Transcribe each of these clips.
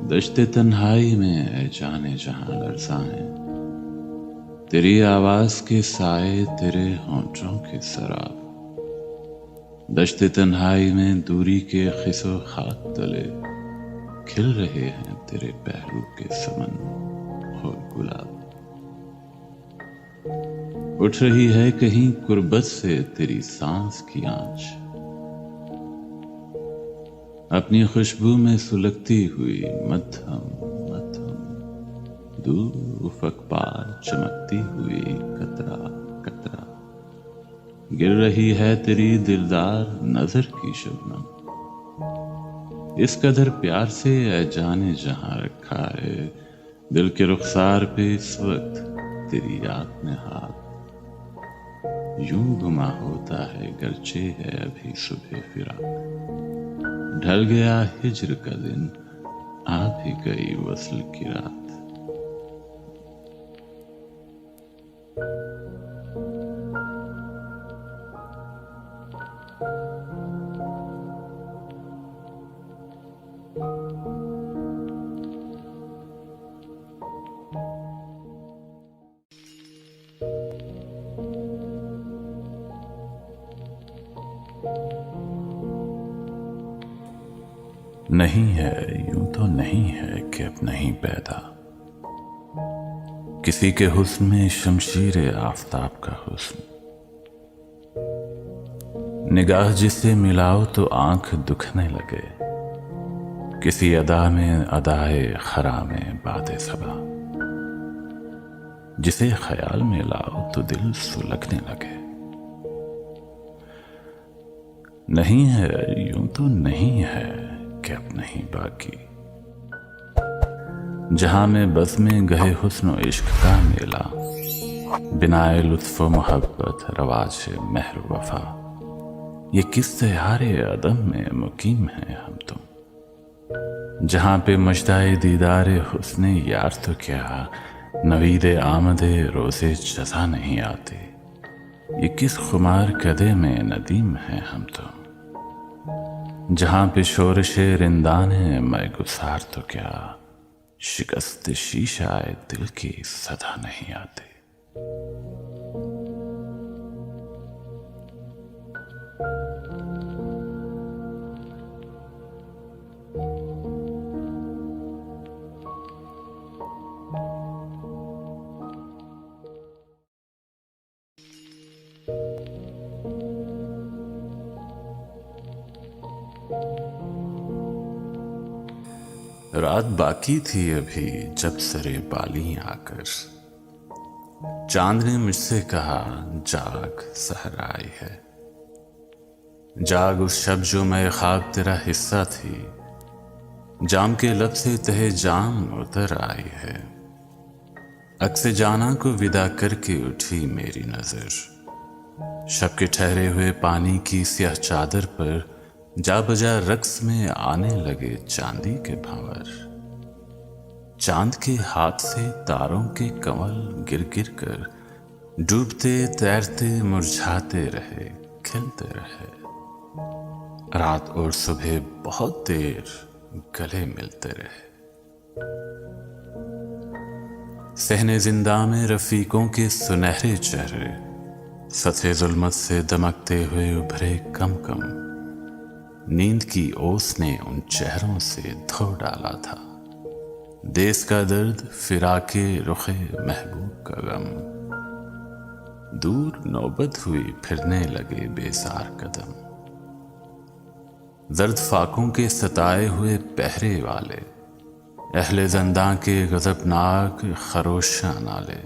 दश्ते तन्हाई में है जाने जहां लरज़ाएं, तेरी आवाज के साए तेरे होंठों के सराब। दश्ते तन्हाई में दूरी के खिसो खाक तले खिल रहे हैं तेरे पहलू के समन और गुलाब। उठ रही है कहीं कुर्बत से तेरी सांस की आंच, अपनी खुशबू में सुलगती हुई मध्यम मध्यम दूर उफक पार चमकती हुई कतरा कतरा गिर रही है तेरी दिलदार नजर की शबनम। इस कदर प्यार से ऐ जाने जहां रखा है दिल के रुखसार पे इस वक्त तेरी याद में हाथ। यूं गुमा होता है गरचे है अभी सुबह फिराक, ढल गया हिज्र का दिन आ भी गई वस्ल की रात। नहीं है यूं तो नहीं है कि अब नहीं पैदा किसी के हुस्न में शमशीर आफताब का हुस्न। निगाह जिससे मिलाओ तो आंख दुखने लगे, किसी अदा में अदाए खरा में बातें सबा। जिसे ख्याल में लाओ तो दिल सुलगने लगे। नहीं है यूं तो नहीं है कि अब नहीं बाकी, जहां में बस में गए हुस्न इश्क का मेला, बिनाए लुत्फ मोहब्बत रवाज महर वफा। ये किस तैयारे अदम में मुकीम है हम तुम, जहां पे मजदाए दीदारे हुस्ने यार तो क्या नवीदे आमदे रोजे जजा नहीं आते। ये किस खुमार कदे में नदीम है हम तुम, जहां पे शोरश रिंदान है मैं गुसार तो क्या शिकस्त शीशा दिल की सदा नहीं आती। रात बाकी थी अभी जब सरे बाली आकर, चांद ने मुझसे कहा जाग सहर आई है। जाग उस शब जो मैं ख्वाब तेरा हिस्सा थी, जाम के लब से तहे जाम उतर आई है। अक्से जाना को विदा करके उठी मेरी नजर, शब के ठहरे हुए पानी की स्याह चादर पर जा बजा रक्स में आने लगे चांदी के भंवर। चांद के हाथ से तारों के कमल गिर गिर कर डूबते तैरते मुरझाते रहे खिलते रहे। रात और सुबह बहुत देर गले मिलते रहे। सहने जिंदा में रफीकों के सुनहरे चेहरे सथे जुल्मत से दमकते हुए उभरे कम कम। नींद की ओस ने उन चेहरों से धो डाला था देश का दर्द, फिराके रुखे महबूब का गम। दूर नौबत हुई फिरने लगे बेसार कदम, दर्द फाकों के सताए हुए पहरे वाले, अहले ज़ंदा के गज़बनाक खरोशा नाले,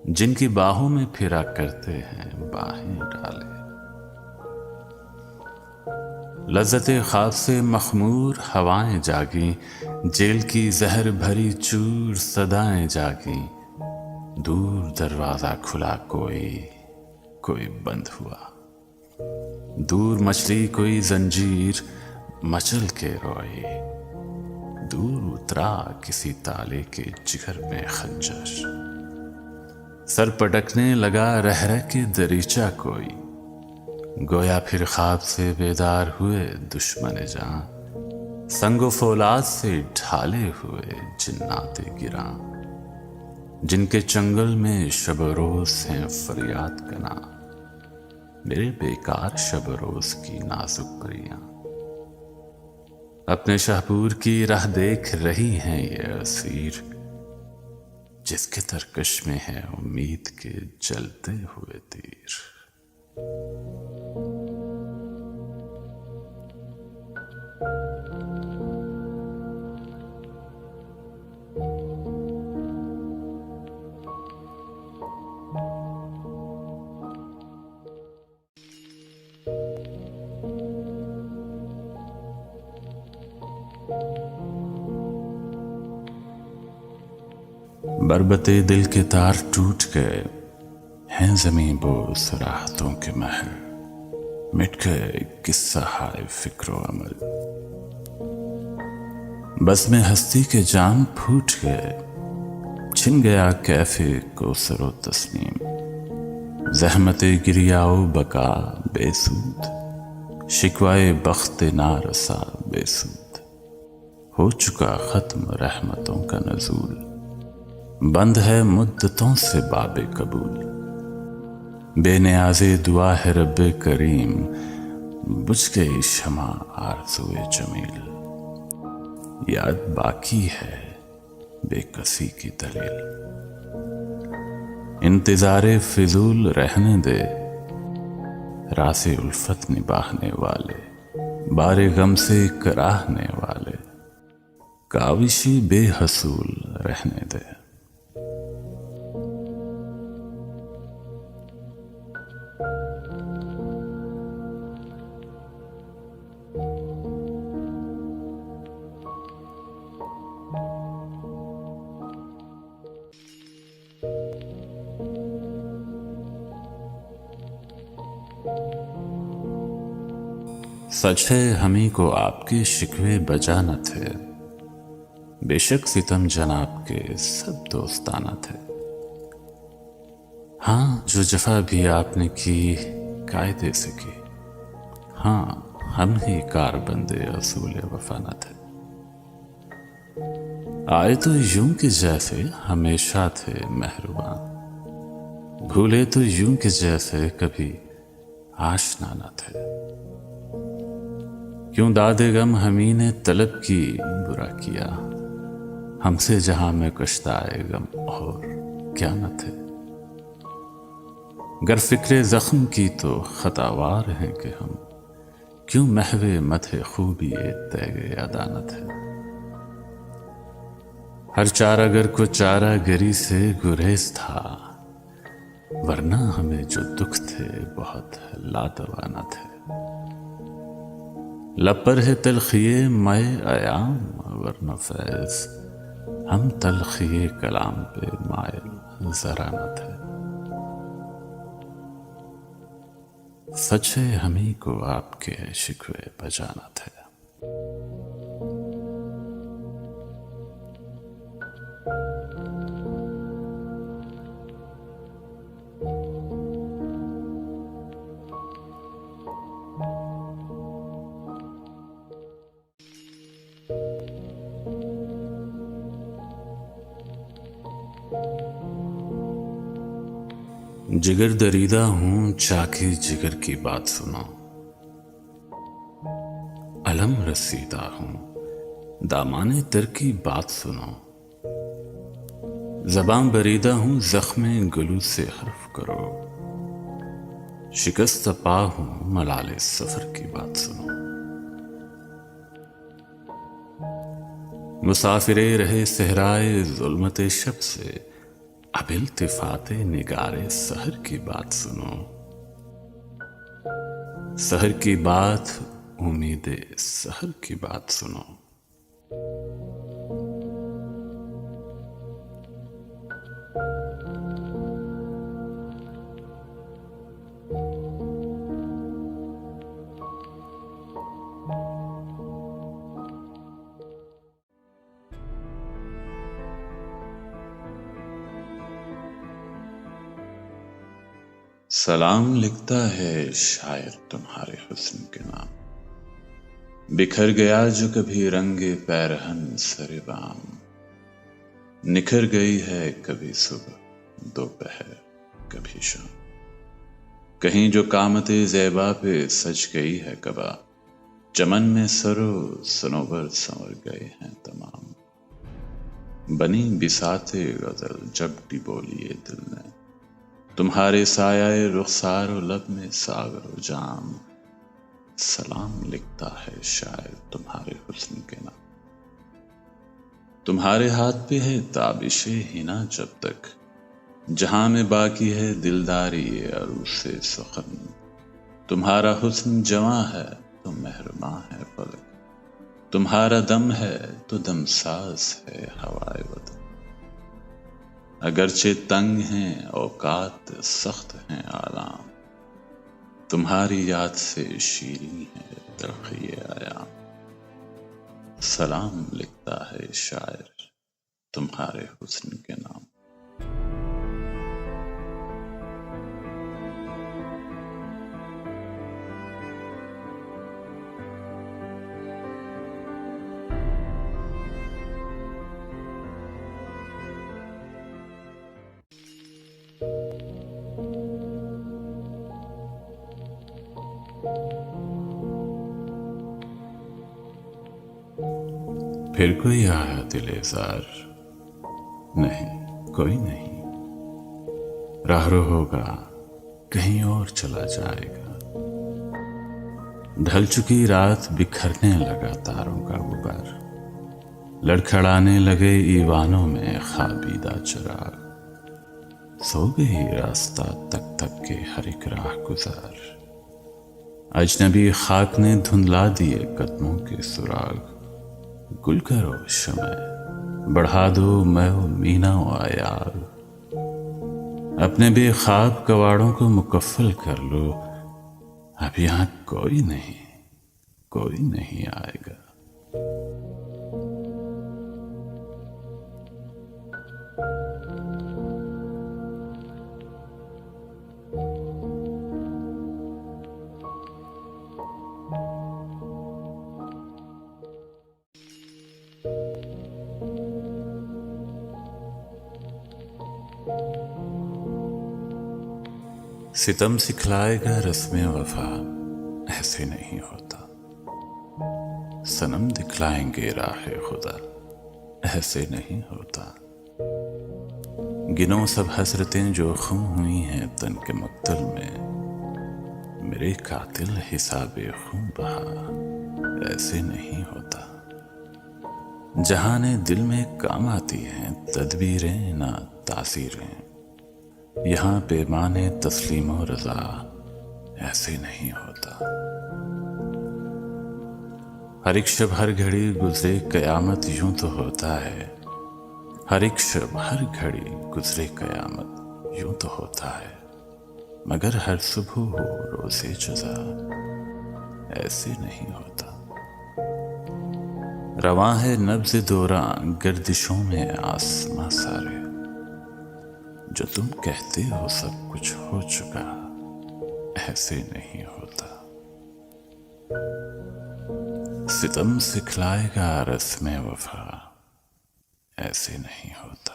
जिनकी बाहों में फिरा करते हैं बाहें डाले। लज्जते ख्वाब से मखमूर हवाएं जागी, जेल की जहर भरी चूर सदाएं जागी। दूर दरवाजा खुला कोई बंद हुआ। दूर मछली कोई जंजीर मचल के रोई। दूर उतरा किसी ताले के जिगर में खंजर। सर पटकने लगा रह रह के दरीचा कोई। गोया फिर ख्वाब से बेदार हुए दुश्मन जान, संगो फौलाद से ढाले हुए जिन्नाते गिरा, जिनके चंगल में शब रोज हैं फरियाद कना, मेरे बेकार शब रोज की नाजुक परियां। अपने शाहपुर की राह देख रही हैं ये असीर, जिसके तरकश में है उम्मीद के जलते हुए तीर। बरबते दिल के तार टूट गए हैं, ज़मीं बोस राहतों के महल, मिट गए किस्सा हाय फिक्रो अमल। बस में हस्ती के जाम फूट गए, छिन गया कैफे को सरो तस्नीम, ज़हमते गिरियाओ बका बेसूद, शिकवाए बख्त नारसा बेसूद। हो चुका खत्म रहमतों का नजूल, बंद है मुद्दतों से बाबे कबूल। बेनियाज़े दुआ है रब्बे करीम, बुझ गई शमा आरज़ुए जमील। याद बाकी है बेकसी की दलील, इंतज़ारे फिजूल रहने दे, रासे उल्फत निभाने वाले, बारे गम से कराहने वाले, काविशी बेहसूल रहने दे। सच है हमी को आपके शिकवे बजा न थे, बेशक सितम जनाब के सब दोस्ताना थे। हाँ जो जफा भी आपने की कायदे से की, हाँ हम ही कार बंदे असूल वफा न थे। आए तो यूं के जैसे हमेशा थे मेहरबान, भूले तो यूं के जैसे कभी आशना न थे। क्यों दादे गम हमी ने तलब की बुरा किया, हमसे जहां में कश्ताए गम और क्या न थे। गर फिक्रे जख्म की तो खतावार हैं कि हम, क्यों महवे मथे खूबी तैगे अदानत है। हर चारागर को चारा गरी से गुरेज था, वरना हमें जो दुख थे बहुत लादवाना थे। लब पर है तलखिए मय अयाम वरना फैज, हम तलखिए कलाम पे मायल जरा न थे। सच है हमी को आपके शिकवे बजाना थे। जिगर दरीदा हूं चाके जिगर की बात सुनो, अलम रसीदा हूं दामाने तर की बात सुनो। ज़बां बरीदा हूं ज़ख्मे गुलू से हर्फ करो, शिकस्त पा हूं मलाले सफर की बात सुनो। मुसाफिरे रहे सहराए ज़ुल्मते शब से, अब इल्तिफाते निगारे सहर की बात सुनो। सहर की बात उम्मीदे सहर की बात सुनो। सलाम लिखता है शायर तुम्हारे हुस्न के नाम, बिखर गया जो कभी रंगे पैरहन सरेबाम, निखर गई है कभी सुबह दोपहर कभी शाम, कहीं जो कामते ज़ेबा पे सज गई है कबा, चमन में सरो सनोबर संवर गए हैं तमाम, बनी बिसाते गजल जब डिबोलिए दिल ने, तुम्हारे सायाए रुखसार लब में सागर जाम, सलाम लिखता है शायर तुम्हारे हुस्न के नाम। तुम्हारे हाथ पे है ताबिशे हिना जब तक, जहां में बाकी है दिलदारी अरूसे सुखन, तुम्हारा हुस्न जवां है तो मेहरमा है फलक, तुम्हारा दम है तो दमसाज है हवाए वतन, अगरचे तंग हैं औकात सख्त हैं आलाम, तुम्हारी याद से शीरीं है तलखी आयाम, सलाम लिखता है शायर तुम्हारे हुस्न के नाम। फिर कोई आया दिलेजार, नहीं कोई नहीं, राहरो होगा कहीं और चला जाएगा, ढल चुकी रात बिखरने लगा तारों का गुबार, लड़खड़ाने लगे ईवानों में खाबीदा चिराग, सो गई रास्ता तक तक के हर एक राह गुजार, अजनबी खाक ने धुंधला दिए कदमों के सुराग, गुल करो शमय बढ़ा दो मैं मीना आयार, अपने बेखाब कवाड़ों को मुकफ्फल कर लो, अब यहां कोई नहीं आएगा। सितम सिखलाएगा रस्मे वफा, ऐसे नहीं होता, सनम दिखलाएंगे राहे खुदा, ऐसे नहीं होता, गिनो सब हसरतें जो खुम हुई हैं तन के मक्तल में, मेरे कातिल हिसाबे खून बहा, ऐसे नहीं होता, जहाने दिल में काम आती हैं तदबीरें ना तासीरें, यहां पैमाने तस्लीम और रजा, ऐसे नहीं होता, हर एक शब हर घड़ी गुजरे कयामत यूं तो होता है, हर एक शब हर घड़ी गुजरे कयामत यूं तो होता है, मगर हर सुबह हो रोज़े जज़ा, ऐसे नहीं होता, रवां है नब्ज़ दौरां गर्दिशों में आसमां सारे, जो तुम कहते हो सब कुछ हो चुका, ऐसे नहीं होता, सितम सिखलाएगा रस्मे वफा, ऐसे नहीं होता।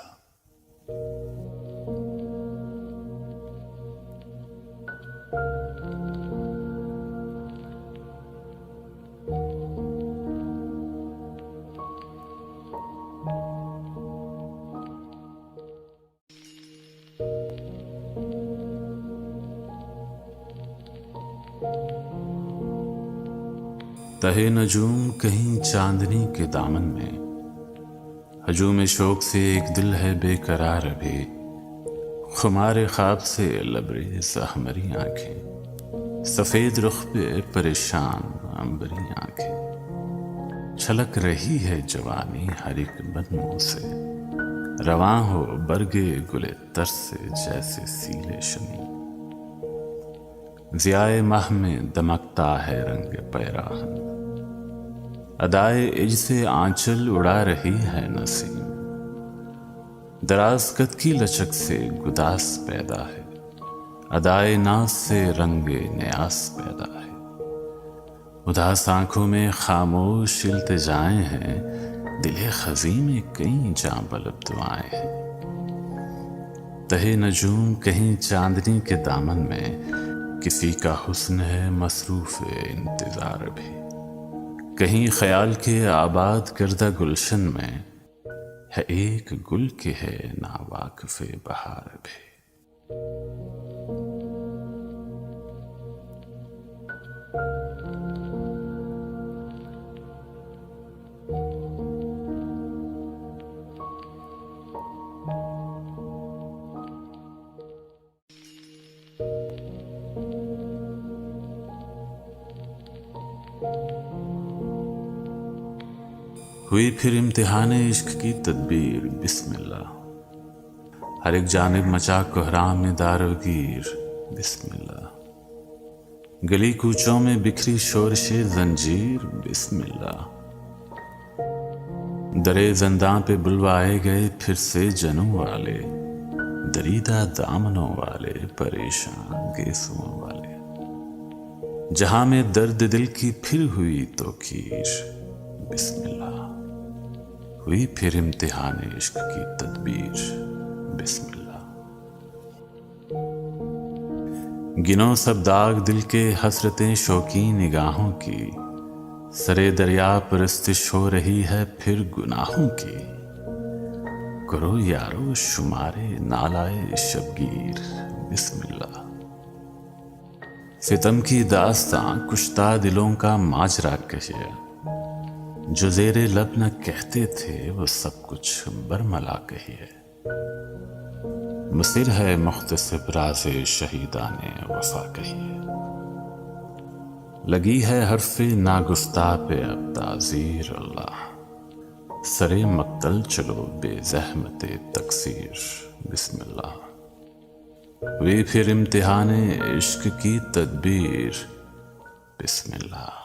तहे नजूम कहीं चांदनी के दामन में, हजूम शौक से एक दिल है बेकरार अभी, खुमार ख्वाब से लबरेज अहमरी आंखें, सफेद रुख पे परेशान अंबरी आंखें, छलक रही है जवानी हर एक बदमों से, रवां हो बरगे गुले तरस से जैसे सीले शमी, ज़ियाए माह में दमकता है रंग पैराहन, अदाए इज से आंचल उड़ा रही है नसीम, दराज कद की लचक से गुदास पैदा है, अदाए नाज से रंगे न्यास पैदा है। उदास आंखों में खामोश इल्तिजाएं हैं, दिले खजी में कई जां बलब दुआएं हैं। तहे नजूम कहीं चांदनी के दामन में किसी का हुस्न है मसरूफ इंतजार भी। कहीं ख्याल के आबाद करदा गुलशन में है एक गुल के है नावाकिफ़े बहार भी। हुई फिर इम्तिहान इश्क की तदबीर बिस्मिल्लाह। हर एक जानिब मचा कोहराम में दारोगीर बिस्मिल्लाह। गली कूचों में बिखरी शोरशे जंजीर बिस्मिल्लाह। दरे जंदा पे बुलवाए गए फिर से जनों वाले, दरीदा दामनों वाले, परेशान गेसुओं वाले। जहां में दर्द दिल की फिर हुई तो खीर बिस्मिल्लाह। हुई फिर इम्तिहान इश्क की तदबीर बिस्मिल्लाह। गिनो सब दाग दिल के हसरतें शौकीन निगाहों की, सरे दरिया परस्तिश हो रही है फिर गुनाहों की। करो यारो शुमारे नालाए शबगीर बिस्मिल्लाह। सितम की दास्तां कुश्ता दिलों का माजरा कहे, जो जेरे लब न कहते थे वो सब कुछ बरमला कहिए। मुसिर है मुख्तसिब राज़े शहीदाने वफा कहिए। लगी है हर्फे नागुस्ता पे अब ताज़ीर अल्लाह। सरे मक्तल चलो बेज़हमते तकसीर बिस्मिल्लाह। वे फिर इम्तिहाने इश्क की तदबीर बिस्मिल्लाह।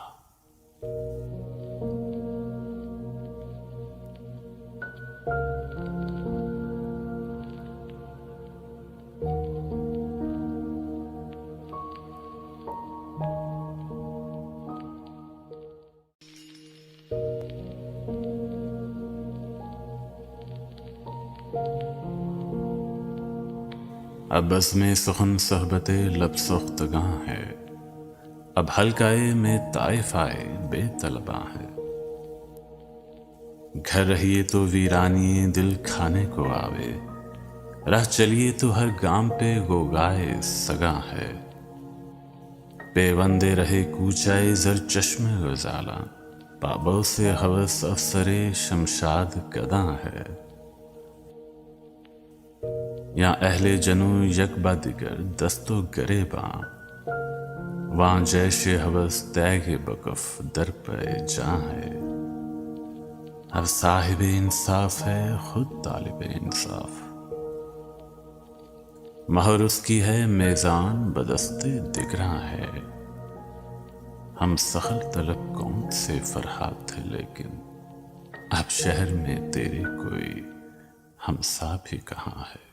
अब बस में सुखन सहबते लब सुख्तगां है, अब हल्काए में ताइफाए बेतलबा है। घर रहिए तो वीरानी दिल खाने को आवे, राह चलिए तो हर गांव पे गोगाए सगा है। पेवंदे रहे कूचाए जर चश्मे गजाला, पाबों से हवस अफसरे शमशाद कदा है। या अहले जनू यकबा दिगर दस्तो गरेबा, वहां जैशे हवस तैगे बकफ दर पे जहां है। हर साहिब इंसाफ है खुद तालिब इंसाफ, महर उसकी है मेज़ान बदस्ते दिगरा है। हम सखल तलब कौन से फरहाद थे, लेकिन अब शहर में तेरे कोई हमसा भी कहाँ है।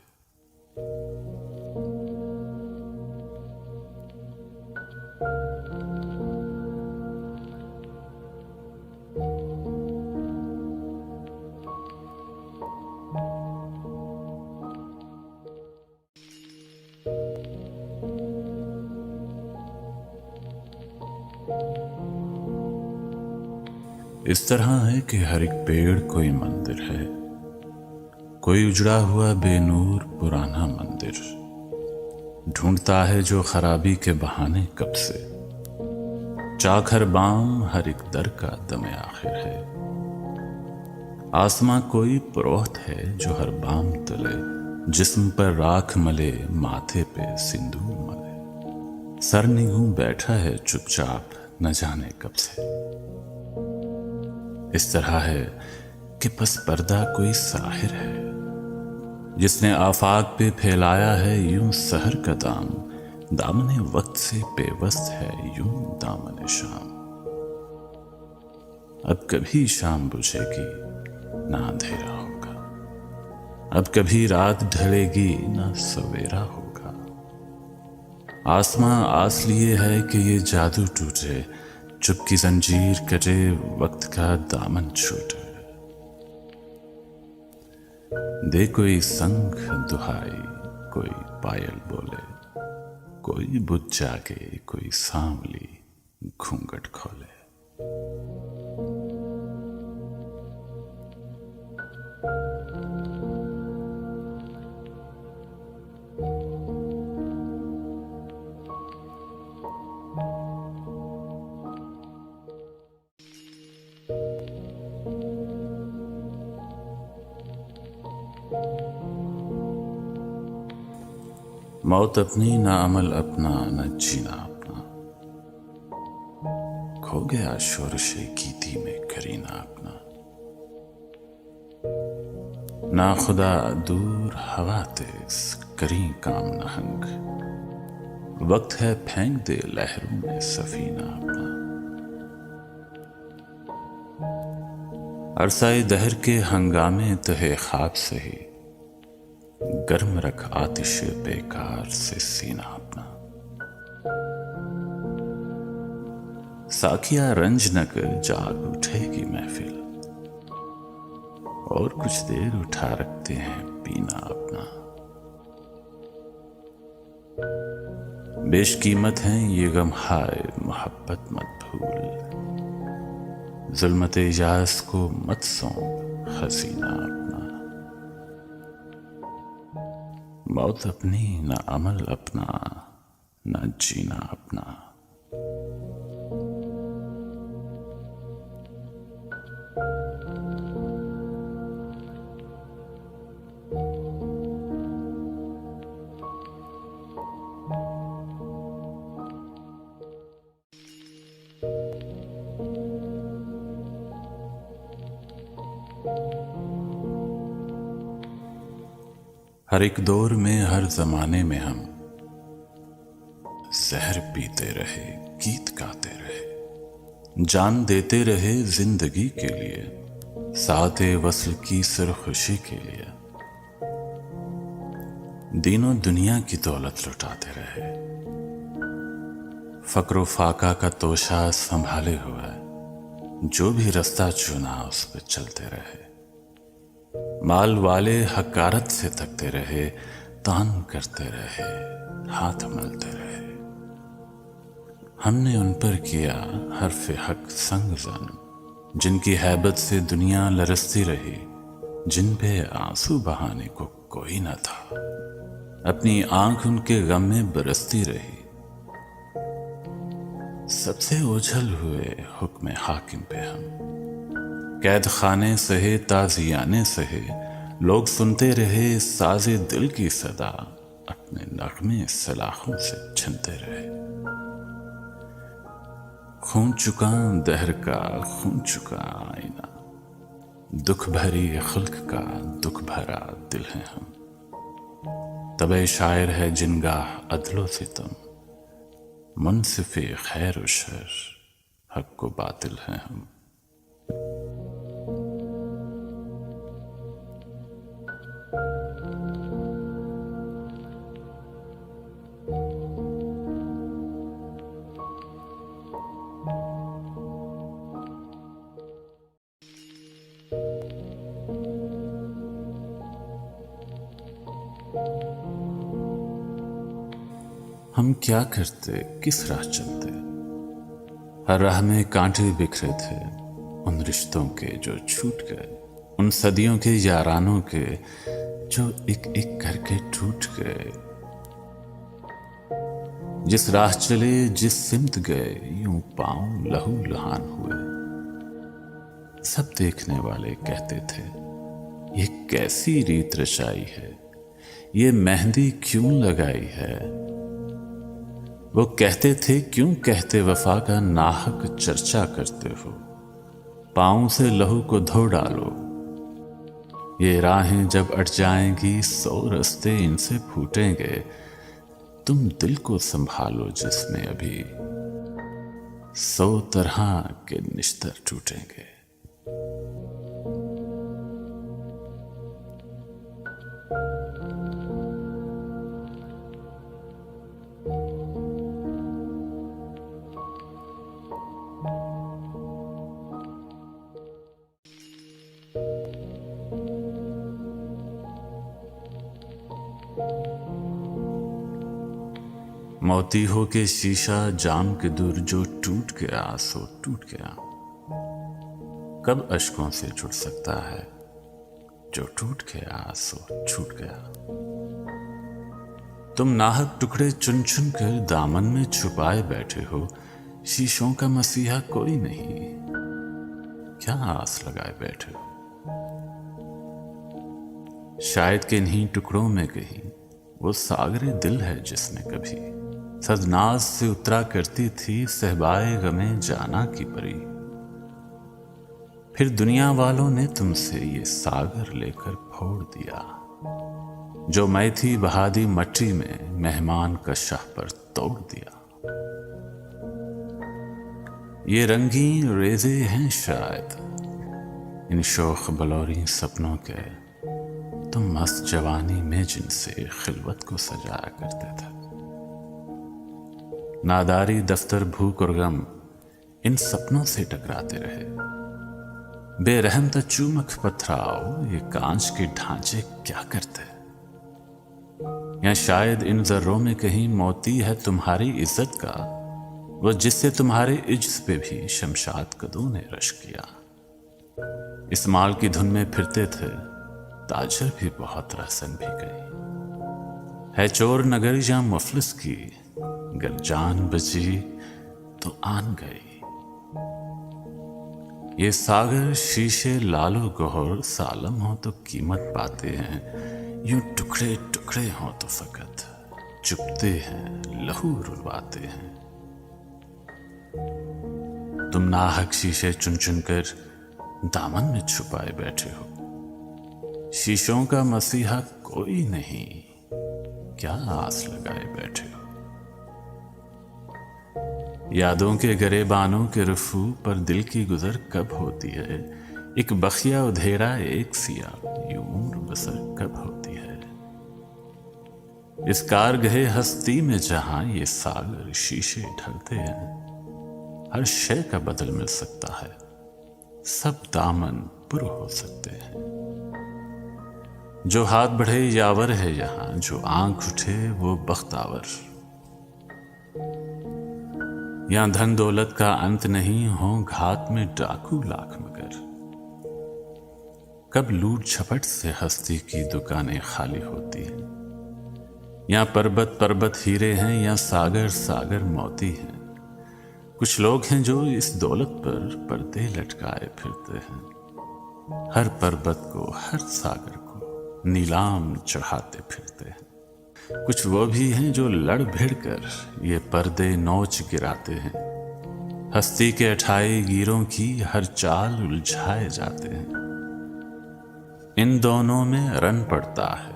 इस तरह है कि हर एक पेड़ कोई मंदिर है, कोई उजड़ा हुआ बेनूर पुराना मंदिर ढूंढता है जो खराबी के बहाने कब से। चाक हर बाम हर एक दर का दम आखिर है। आसमां कोई पुरोहित है जो हर बाम तले जिस्म पर राख मले, माथे पे सिंदूर मले। सर निगू बैठा है चुपचाप न जाने कब से। इस तरह है कि बस पर्दा कोई साहिर है, जिसने आफाक पे फैलाया है यूं सहर का दाम। दामने वक्त से बेवस्त है यूं दामने शाम। अब कभी शाम बुझेगी ना अंधेरा होगा, अब कभी रात ढलेगी ना सवेरा होगा। आसमां आस लिए है कि ये जादू टूटे, चुप की जंजीर कटे, वक्त का दामन छूटे। दे कोई संग दुहाई, कोई पायल बोले, कोई बुझ जागे, कोई सांवली घूंघट खोले। मौत अपनी ना अमल अपना, न जीना अपना। खो गया शोरशे गीती में करीना अपना। ना खुदा दूर हवा तेज, करी काम नहंग। वक्त है फेंक दे लहरों में सफीना अपना। अरसाए दहर के हंगामे तहे ख्वाब से ही, गर्म रख आतिश बेकार से सीना अपना। साखिया रंज न कर, जाग उठेगी महफिल, और कुछ देर उठा रखते हैं पीना अपना। बेशकीमत हैं ये गम, हाय मोहब्बत मत भूल, जुल्मत इजाज को मत सौंप हसीना अपना। मौत अपनी न अमल अपना, न जीना अपना। हर एक दौर में, हर जमाने में हम जहर पीते रहे, गीत गाते रहे, जान देते रहे जिंदगी के लिए, साथे वस्ल की सरखुशी के लिए। दीनों दुनिया की दौलत लुटाते रहे, फक्र फाका का तोशा संभाले हुए, जो भी रास्ता चुना उस पर चलते रहे। माल वाले हकारत से तकते रहे, तान करते रहे, हाथ मलते रहे। हमने उन पर किया हर्फ हक संग जन, जिनकी हैबत से दुनिया लरसती रही, जिन पे आंसू बहाने को कोई न था, अपनी आंख उनके गम में बरसती रही। सबसे ओझल हुए हुक्म हाकिम पे हम, कैद खाने सहे ताजियाने सहे, लोग सुनते रहे साजे दिल की सदा, अपने नगमे सलाखों से छनते रहे। खून चुका दहर का, खून चुका आईना, दुख भरी खल्क का दुख भरा दिल है हम। तबे शायर है जिनगाह अदलो सितम, मुनसिफे खैर व शर, हक को बातिल है हम। हम क्या करते, किस राह चलते, हर राह में कांटे बिखरे थे, उन रिश्तों के जो छूट गए, उन सदियों के यारानों के जो एक एक करके टूट गए। जिस राह चले, जिस सिमत गए, यूं पांव लहू लहान हुए। सब देखने वाले कहते थे, ये कैसी रीत रचाई है, ये मेहंदी क्यों लगाई है। वो कहते थे, क्यों कहते वफा का नाहक चर्चा करते हो, पांव से लहू को धो डालो। ये राहें जब अट जाएंगी, 100 रास्ते इनसे फूटेंगे। तुम दिल को संभालो जिसमें अभी 100 तरह के निश्तर टूटेंगे। मोती हो के शीशा जाम के दूर जो टूट गया सो टूट गया। कब अश्कों से जुड़ सकता है जो टूट गया सो छूट गया। तुम नाहक टुकड़े चुन चुन कर दामन में छुपाए बैठे हो, शीशों का मसीहा कोई नहीं, क्या आस लगाए बैठे हो। शायद के इन्हीं टुकड़ों में कहीं वो सागरे दिल है जिसने कभी सदनाज से उतरा करती थी सहबाए गमे जाना की परी। फिर दुनिया वालों ने तुमसे ये सागर लेकर फोड़ दिया, जो मैं थी बहादी मट्टी में मेहमान का शाह पर तोड़ दिया। ये रंगीन रेजे हैं शायद इन शोख बलौरी सपनों के, तुम मस्त जवानी में जिनसे खिलवत को सजाया करते थे। नादारी दफ्तर भूख और गम इन सपनों से टकराते रहे। बेरहम त चूमक पथराओ ये कांच के ढांचे क्या करते। या शायद इन जर्रों में कहीं मोती है तुम्हारी इज्जत का, वो जिससे तुम्हारे इज्ज पे भी शमशाद कदों ने रश किया। इस माल की धुन में फिरते थे ताजर भी बहुत रहसन भी गई। है चोर नगर या मुफलिस की, गर जान बची तो आन गई। ये सागर शीशे लालो गोहर सालम हो तो कीमत पाते हैं, यूं टुकड़े टुकड़े हो तो फकत चुपते हैं लहू रुलवाते हैं। तुम नाहक शीशे चुन चुन कर दामन में छुपाए बैठे हो, शीशों का मसीहा कोई नहीं, क्या आस लगाए बैठे हो। यादों के गरेबानों के रफू पर दिल की गुजर कब होती है, एक बखिया उधेरा एक सिया यूं उम्र बसर कब होती है। इस कारगहे हस्ती में जहां ये सागर शीशे ढलते हैं, हर शय का बदल मिल सकता है, सब दामन पुर हो सकते हैं। जो हाथ बढ़े यावर है यहां, जो आंख उठे वो बख्तावर। यहां धन दौलत का अंत नहीं, हो घात में डाकू लाख मगर। कब लूट झपट से हस्ती की दुकानें खाली होती हैं। यहां पर्वत पर्वत हीरे हैं या सागर सागर मोती हैं। कुछ लोग हैं जो इस दौलत पर पर्दे लटकाए फिरते हैं, हर पर्वत को हर सागर को नीलाम चढ़ाते फिरते हैं। कुछ वो भी हैं जो लड़ भिड़ कर ये पर्दे नोच गिराते हैं, हस्ती के अठाई गिरों की हर चाल उलझाए जाते हैं। इन दोनों में रन पड़ता है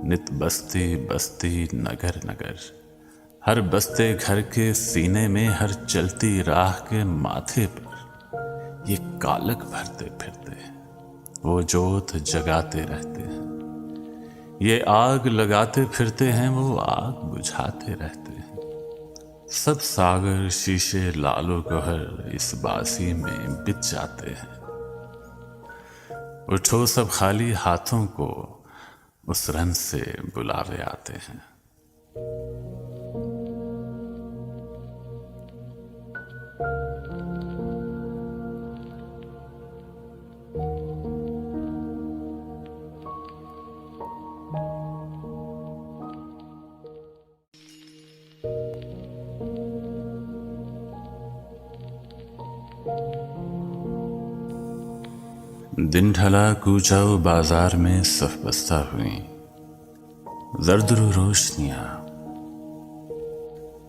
नित बस्ती बस्ती नगर नगर, हर बस्ते घर के सीने में हर चलती राह के माथे पर ये कालक भरते फिरते हैं, वो जोत जगाते रहते हैं। ये आग लगाते फिरते हैं, वो आग बुझाते रहते हैं। सब सागर शीशे लालो गहर इस बासी में बित जाते हैं। उठो सब खाली हाथों को उस रन से बुलावे आते हैं। दिन ढला कूचाओ बाजार में सफ बस्ता हुई जर्दरू रोशनियां,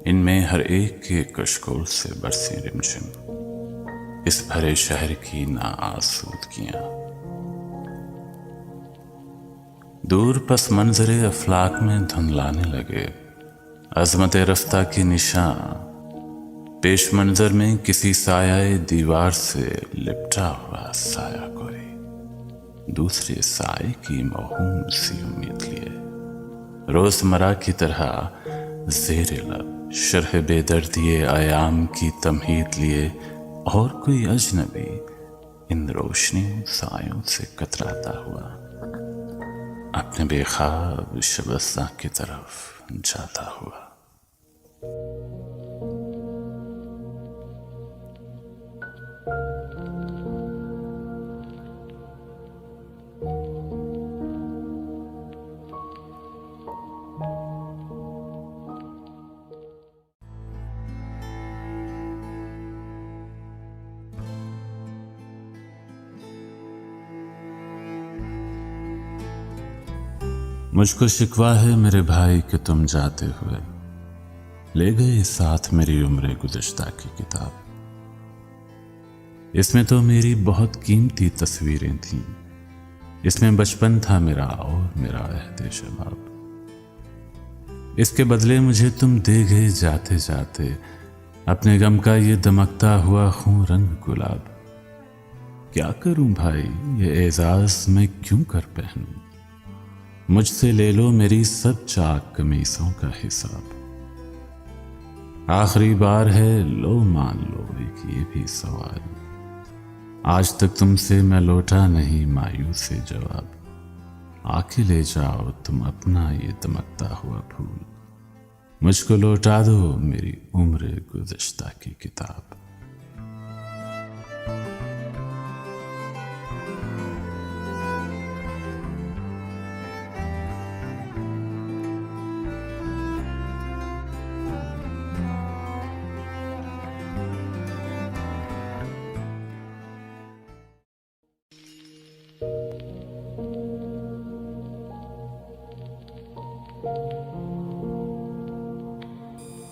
इनमें हर एक के कशकोल से बरसी रिमझिम इस भरे शहर की ना आसूदगियां। दूर पस मंजरे अफलाक में धुंधलाने लगे अजमत रफ्ता की निशान, पेश मंजर में किसी साया दीवार से लिपटा हुआ साया कोई दूसरे साए की मौहूम सी उम्मीद लिए, रोजमर्रा की तरह ज़ेरे लब शरह बेदर्दिये आयाम की तमहीद लिए, और कोई अजनबी इन रोशनी सायों से कतराता हुआ अपने बेखाब शबस्ता की तरफ जाता हुआ। मुझको शिकवा है मेरे भाई कि तुम जाते हुए ले गए साथ मेरी उम्र गुज़श्ता की किताब। इसमें तो मेरी बहुत कीमती तस्वीरें थीं, इसमें बचपन था मेरा और मेरा अहद शबाब। इसके बदले मुझे तुम दे गए जाते जाते अपने गम का ये दमकता हुआ खून रंग गुलाब। क्या करूं भाई ये एजाज मैं क्यों कर पहनूं, मुझसे ले लो मेरी सब चाक कमीसों का हिसाब। आखिरी बार है लो मान लो एक ये भी सवाल, आज तक तुमसे मैं लौटा नहीं मायूस से जवाब। आके ले जाओ तुम अपना ये दमकता हुआ फूल, मुझको लौटा दो मेरी उम्र गुज़श्ता की किताब।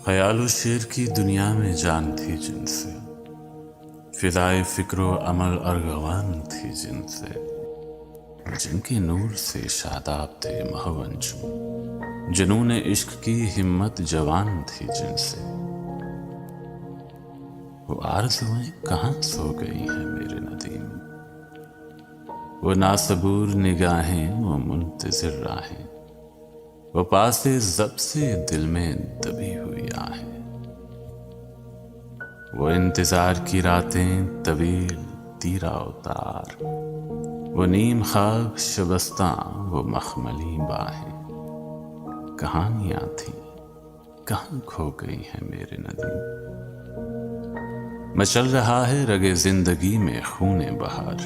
ख्यालो शेर की दुनिया में जान थी जिनसे, फिदाए फिक्रो अमल अरगवान थी जिनसे, जिनके नूर से शादाब थे महवंजू, जुनून इश्क की हिम्मत जवान थी जिनसे। वो आरज़ुएं कहाँ सो गई हैं मेरे नदीम, वो नासबूर निगाहें वो मुंतज़िर राहें, वो पासे जब से दिल में दबी हुई आहें। वो इंतजार की रातें तवील तीरा उतार, वो नीम खाब शबस्तां वो मखमली बाहें। कहानियां थी कहाँ खो गई हैं मेरे नदीम। मचल रहा है रगे जिंदगी में खूने बहार,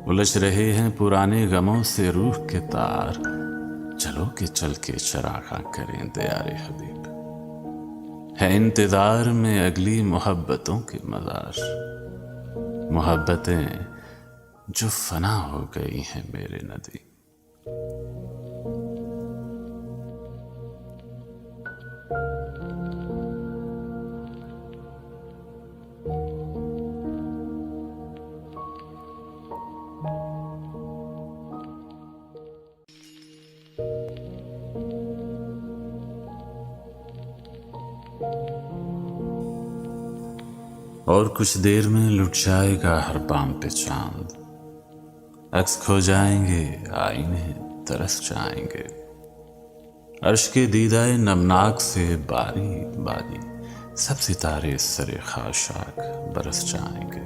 उलझ रहे हैं पुराने गमों से रूह के तार। चलो कि चल के चरागा करें दयारे हबीब, है इंतजार में अगली मोहब्बतों के मज़ार। मोहब्बतें जो फना हो गई हैं मेरे नदी। और कुछ देर में लुट जाएगा हर बाम पे चांद, अक्स खो जाएंगे आईने तरस जाएंगे। अर्श के दीदाए नमनाक से बारी बारी सब सितारे सरे खाशाक बरस जाएंगे।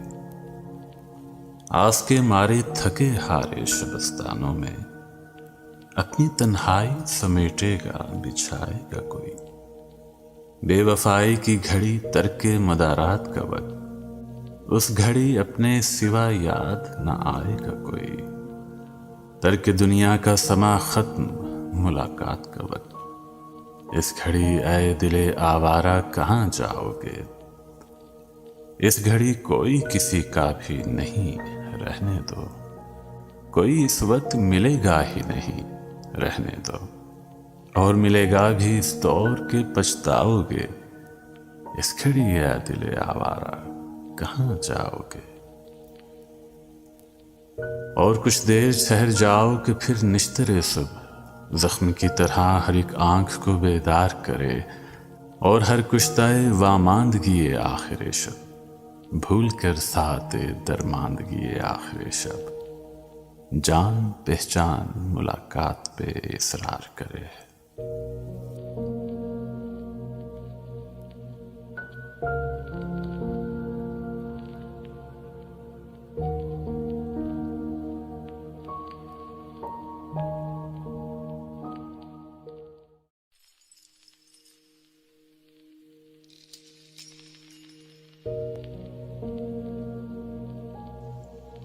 आस के मारे थके हारे शबस्तानों में अपनी तन्हाई समेटेगा बिछाएगा कोई। बेवफाई की घड़ी तरके मदारात का वक्त, उस घड़ी अपने सिवा याद न आएगा कोई। तर्क दुनिया का समा खत्म मुलाकात का वक्त, इस घड़ी ऐ दिले आवारा कहाँ जाओगे। इस घड़ी कोई किसी का भी नहीं रहने दो, कोई इस वक्त मिलेगा ही नहीं रहने दो। और मिलेगा भी इस दौर के पछताओगे, इस घड़ी ऐ दिले आवारा कहाँ जाओगे। और कुछ देर ठहर जाओ कि फिर निश्तरे सुबह जख्म की तरह हर एक आंख को बेदार करे। और हर कुश्ताए वामांदगी आखिर शब, भूल कर साते दरमांदगी आखिर शब। जान पहचान मुलाकात पे इसरार करे।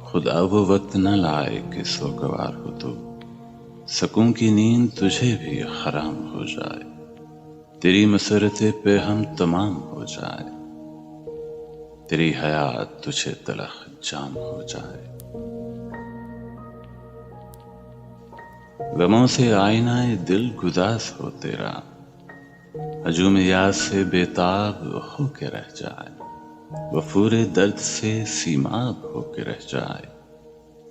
खुदा वो वक्त न लाए कि सोगवार हो तो, सकूं की नींद तुझे भी हराम हो जाए। तेरी मसरते पे हम तमाम हो जाए, तेरी हयात तुझे तलख जाम हो जाए। गमों से आईनाए दिल गुदास हो तेरा, हजूम याद से बेताब होके रह जाए, वफूरे दर्द से सीमाब होके रह जाए,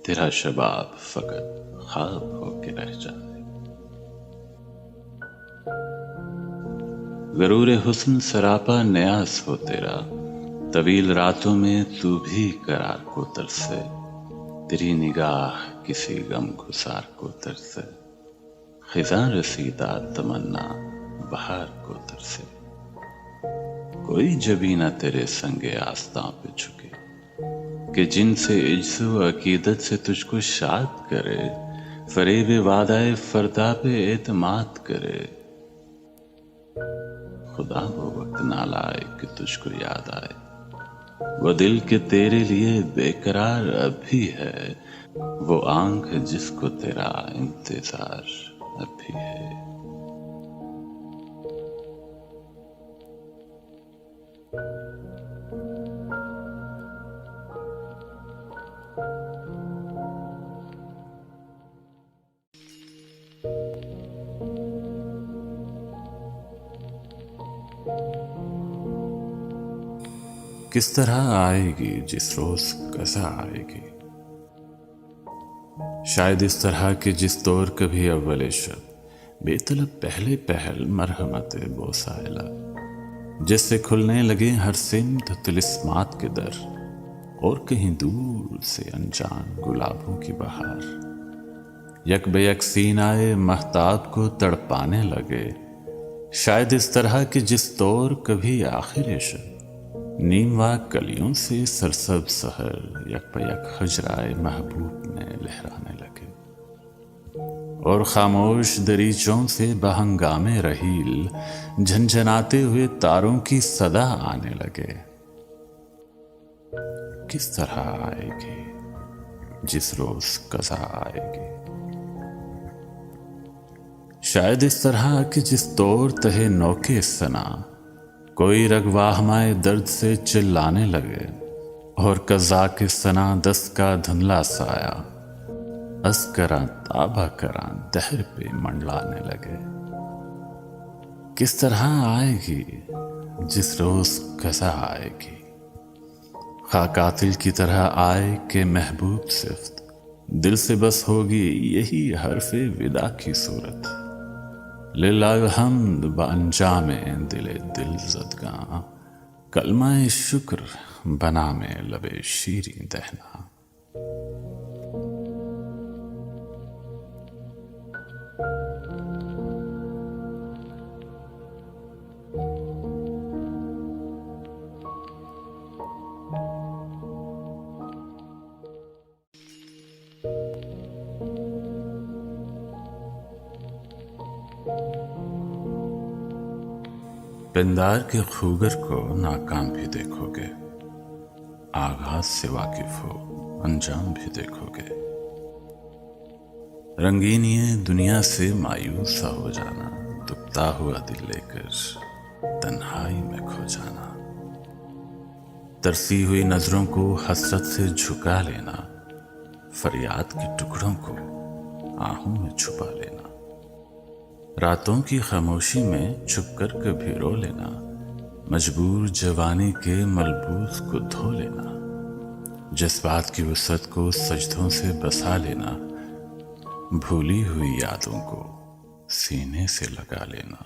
तेरा शबाब फकत ख्वाब होके रह जाए। गरूर हुस्न सरापा न्यास हो तेरा, तवील रातों में तू भी करार को तरसे, तेरी निगाह किसी गम गुसार को तरसे, खिज़ां रसीदा तमन्ना बहार को तरसे। कोई जबी ना तेरे संगे आस्तां पे झुके, कि जिनसे इज्ज़ो अकीदत से तुझको शाद करे, फरेब वादाए फरदा पे एतमाद करे। खुदा वो वक्त ना लाए कि तुझको याद आए, वो दिल के तेरे लिए बेकरार अब भी है, वो आंख जिसको तेरा इंतजार अब भी है। किस तरह आएगी जिस रोज कज़ा आएगी, शायद इस तरह के जिस दौर कभी अव्वले शब बेतलब पहले पहल मरहमत बोसाइला, जिससे खुलने लगे हर सिमत तिलिस्मात के दर, और कहीं दूर से अनजान गुलाबों की बहार यक बेयक सीनाए महताब को तड़पाने लगे। शायद इस तरह के जिस दौर कभी आखिर शब नीमवा कलियों से सरसब सहर यक बेयक हजराए महबूब में लहराने लगे, और खामोश दरीचों से बहंगामे रहील झंझनाते हुए तारों की सदा आने लगे। किस तरह आएगी जिस रोज कज़ा आएगी, शायद इस तरह कि जिस दौर तहे नौके सना कोई रगवाहमाए दर्द से चिल्लाने लगे, और कज़ा के सना दस्त का धुंधला साया अस्करा ताबा करा दहर पे मंडलाने लगे। किस तरह आएगी जिस रोज कज़ा आएगी, खा कातिल की तरह आए के महबूब सिफ्त दिल से बस होगी यही हरफे विदा की सूरत। लिल्लाह हम्द बअंजामे दिले दिल ज़दगां, कलमाए शुक्र बना में लबे शीरीं दहना। पिंदार के खूगर को नाकाम भी देखोगे, आगाज से वाकिफ हो अंजाम भी देखोगे। रंगीन ये दुनिया से मायूस सा हो जाना, दुखता हुआ दिल लेकर तन्हाई में खो जाना। तरसी हुई नजरों को हसरत से झुका लेना, फरियाद के टुकड़ों को आहों में छुपा लेना। रातों की खामोशी में छुपकर कभी रो लेना, मजबूर जवानी के मलबूस को धो लेना। जज्बात की वसत को सजदों से बसा लेना, भूली हुई यादों को सीने से लगा लेना।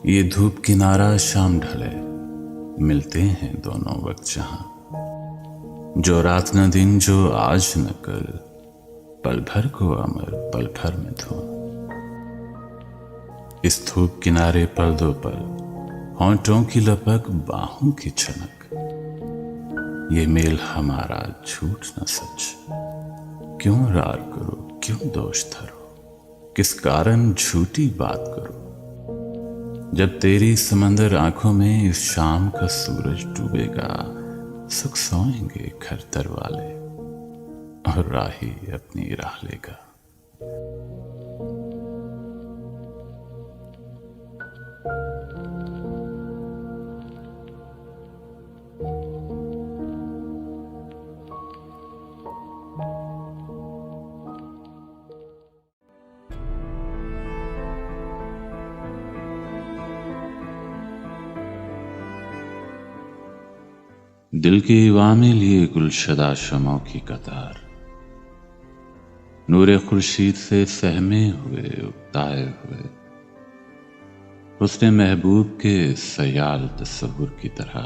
ये धूप किनारा शाम ढले, मिलते हैं दोनों वक्त जहां। जो रात न दिन जो आज न कल, पल भर को अमर पल भर में धो। इस धूप किनारे पल दो पल, होंठों की लपक बाहों की छनक। ये मेल हमारा झूठ न सच, क्यों रार करो क्यों दोष धरो, किस कारण झूठी बात करो। जब तेरी समंदर आंखों में इस शाम का सूरज डूबेगा, सुख सोएंगे घर दर वाले और राही अपनी राह लेगा। दिल के ईवा में लिए गुलशदा शमों की कतार, नूरे खुर्शीद से सहमे हुए उगताए हुए, हुस्ने महबूब के सयाल तस्वुर की तरह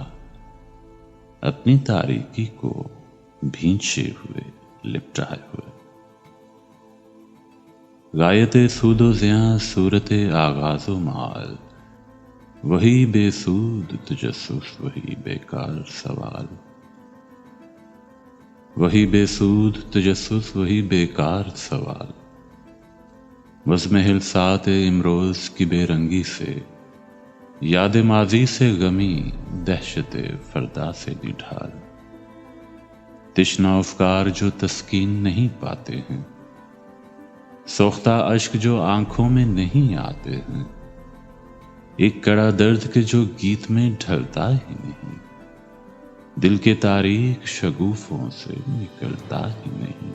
अपनी तारीकी को भींचे हुए लिपटाए हुए। गायते सूदो ज़ियां सूरते आगाज़ो माल, वही बेसूद तजस्सुस वही बेकार सवाल, वही बेसूद तजस्सुस वही बेकार सवाल। वज़्म सात इमरोज़ की बेरंगी से, याद माजी से गमी दहशत फरदा से निढाल। तिश्ना अफ़कार जो तस्कीन नहीं पाते हैं, सोख्ता अश्क जो आंखों में नहीं आते हैं, एक कड़ा दर्द के जो गीत में ढलता ही नहीं, दिल के तारीख शगुफों से निकलता ही नहीं।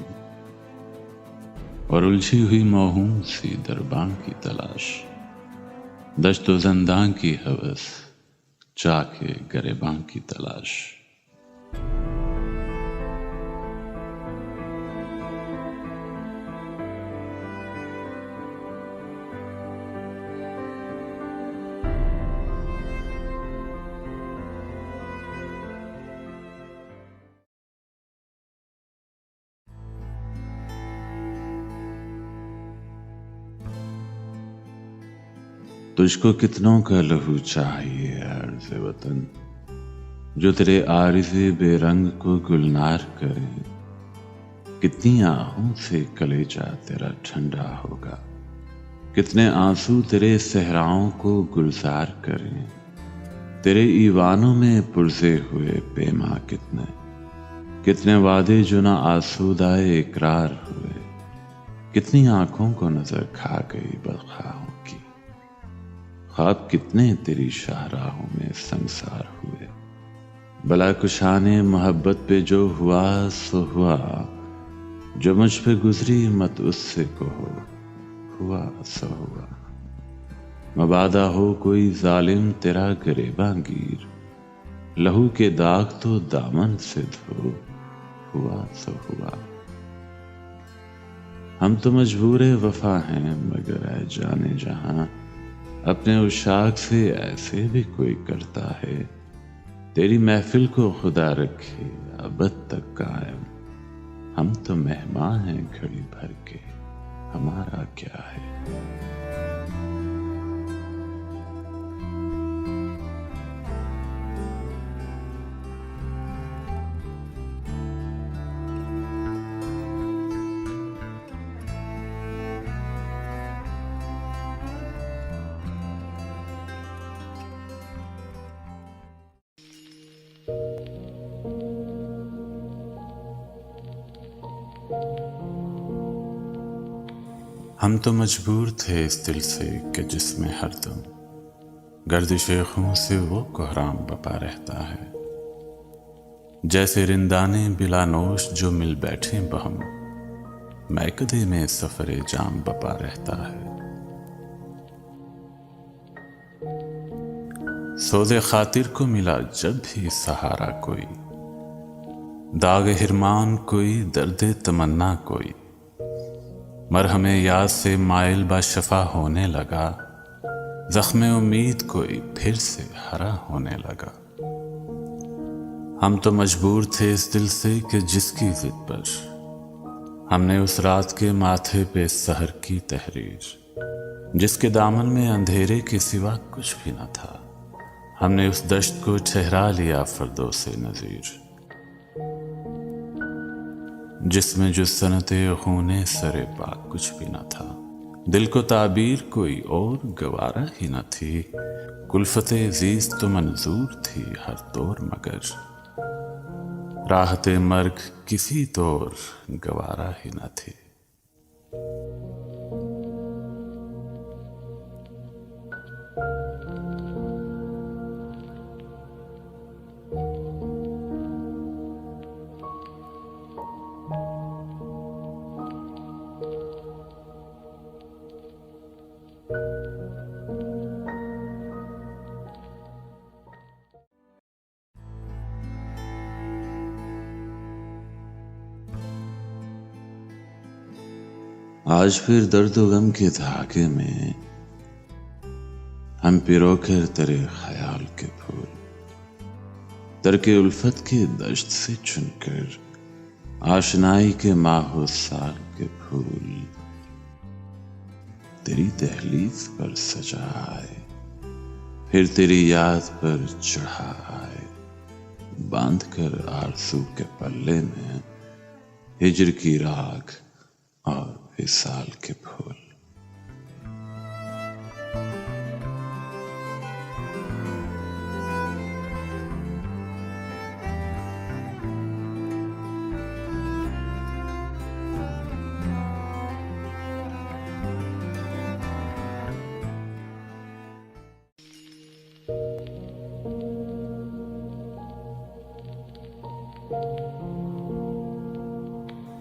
और उलझी हुई मौहूम सी दरबां की तलाश, दश्तो ज़ंदां की हवस, चाके गरेबां की तलाश। तुझको कितनों का लहू चाहिए अर्ज़ वतन, जो तेरे आरिज़े बेरंग को गुलनार करे। कितनी आहों से कलेजा तेरा ठंडा होगा, कितने आंसू तेरे सहराओं को गुलजार करें। तेरे ईवानों में पुरजे हुए पेमा कितने, कितने वादे जो ना आसूदाए इकरार हुए। कितनी आंखों को नजर खा गई बदख्वाहों की, ख्वाब कितने तेरी शाहराहों में संसार हुए। भला कुशाने मोहब्बत पे जो हुआ सो हुआ, जो मुझ पे गुजरी मत उससे कहो, हुआ सो हुआ। मबादा हो कोई जालिम तेरा गिरेबांगीर, लहू के दाग तो दामन से धो, हुआ सो हुआ। हम तो मजबूर वफा हैं, मगर ऐ जाने जहां अपने उशाक से ऐसे भी कोई करता है। तेरी महफिल को खुदा रखे अबद तक कायम, हम तो मेहमान हैं घड़ी भर के, हमारा क्या है। हम तो मजबूर थे इस दिल से कि जिसमें हरदम गर्दिशे खून से वो कोहराम बपा रहता है। जैसे रिंदाने बिलानोश जो मिल बैठे बहम, मैकदे में सफरे जाम बपा रहता है। सोदे खातिर को मिला जब भी सहारा कोई, दाग हिरमान कोई, दर्द तमन्ना कोई, मरहमे याद से माइल बाशफा होने लगा, जख्मे उम्मीद कोई फिर से हरा होने लगा। हम तो मजबूर थे इस दिल से कि जिसकी जिद पर हमने उस रात के माथे पे सहर की तहरीर, जिसके दामन में अंधेरे के सिवा कुछ भी न था, हमने उस दश्त को ठहरा लिया फरदौसे नज़ीर, जिसमें जो सनते खूने सरे पाक कुछ भी न था, दिल को ताबीर कोई और गवारा ही न थी, कुल्फते जीज तो मंजूर थी हर तौर, मगर राहते मर्ग किसी तौर गवारा ही न थी। आज फिर दर्द व गम के धागे में हम पिरोकर तेरे ख्याल के फूल, तरके उल्फत के दश्त से चुनकर आशनाई के माहो साल के फूल तेरी दहलीज पर सजा आए, फिर तेरी याद पर चढ़ा आए, बांध कर आरज़ू के पल्ले में हिज्र की राख और विसाल के फूल।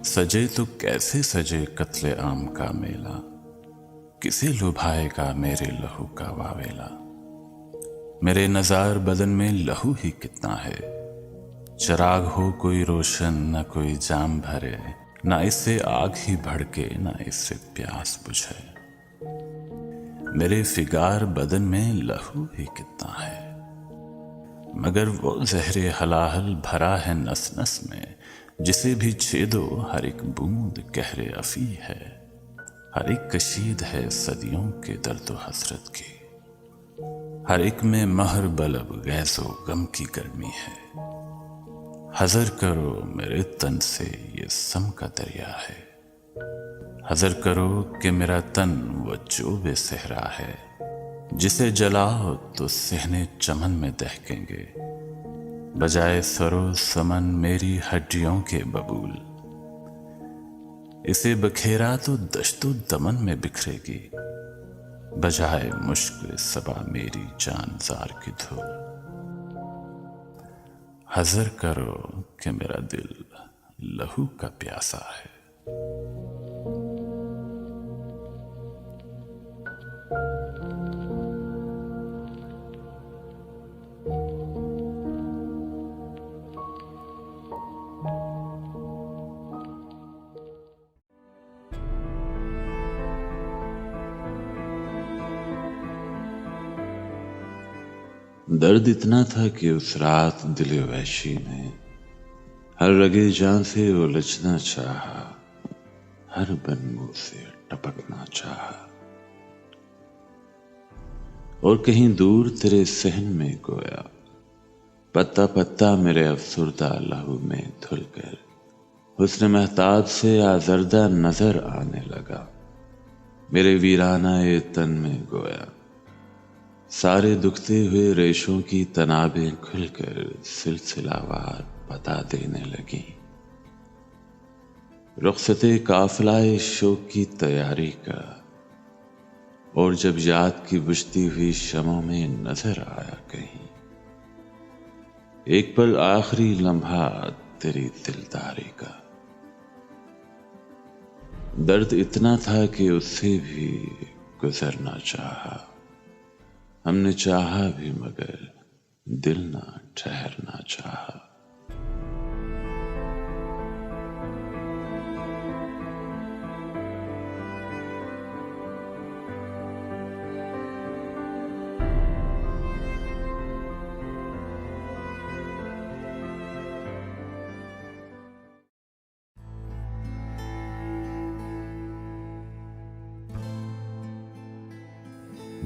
सजे तो कैसे सजे कत्ले आम का मेला, किसे लुभाएगा मेरे लहू का वावेला। मेरे नजार बदन में लहू ही कितना है, चिराग हो कोई रोशन न कोई जाम भरे, ना इससे आग ही भड़के ना इससे प्यास बुझे। मेरे फिगार बदन में लहू ही कितना है, मगर वो जहरे हलाहल भरा है नस नस में, जिसे भी छेदो हर एक बूंद कहरे अफी है, हर एक कशीद है सदियों के दर्द हसरत की, हर एक में महर बलब गैसो गम की गर्मी है। हजर करो मेरे तन से ये सम का दरिया है, हजर करो कि मेरा तन वो चोबे सहरा है, जिसे जलाओ तो सहने चमन में दहकेंगे, बजाए सरो समन मेरी हड्डियों के बबूल। इसे बखेरा तो दश्तो दमन में बिखरेगी, बजाए मुश्क सबा मेरी जान जार की धूल। हजर करो कि मेरा दिल लहू का प्यासा है। दर्द इतना था कि उस रात दिल वहशी ने हर रगे जान से उलझना चाहा, हर बन मुंह से टपकना चाहा, और कहीं दूर तेरे सहन में गोया पत्ता पत्ता मेरे अफसुर्दा लहू में धुलकर हुस्न महताब से आजरदा नजर आने लगा। मेरे वीराना ये तन में गोया सारे दुखते हुए रेशों की तनाबें खुलकर सिलसिलावार बता देने लगी। रुखसते काफिलाए शोक की तैयारी का, और जब याद की बुझती हुई शमों में नजर आया कहीं एक पल आखिरी लम्हा तेरी दिलदारी का, दर्द इतना था कि उससे भी गुजरना चाहा। हमने चाहा भी मगर दिल ना ठहरना चाहा।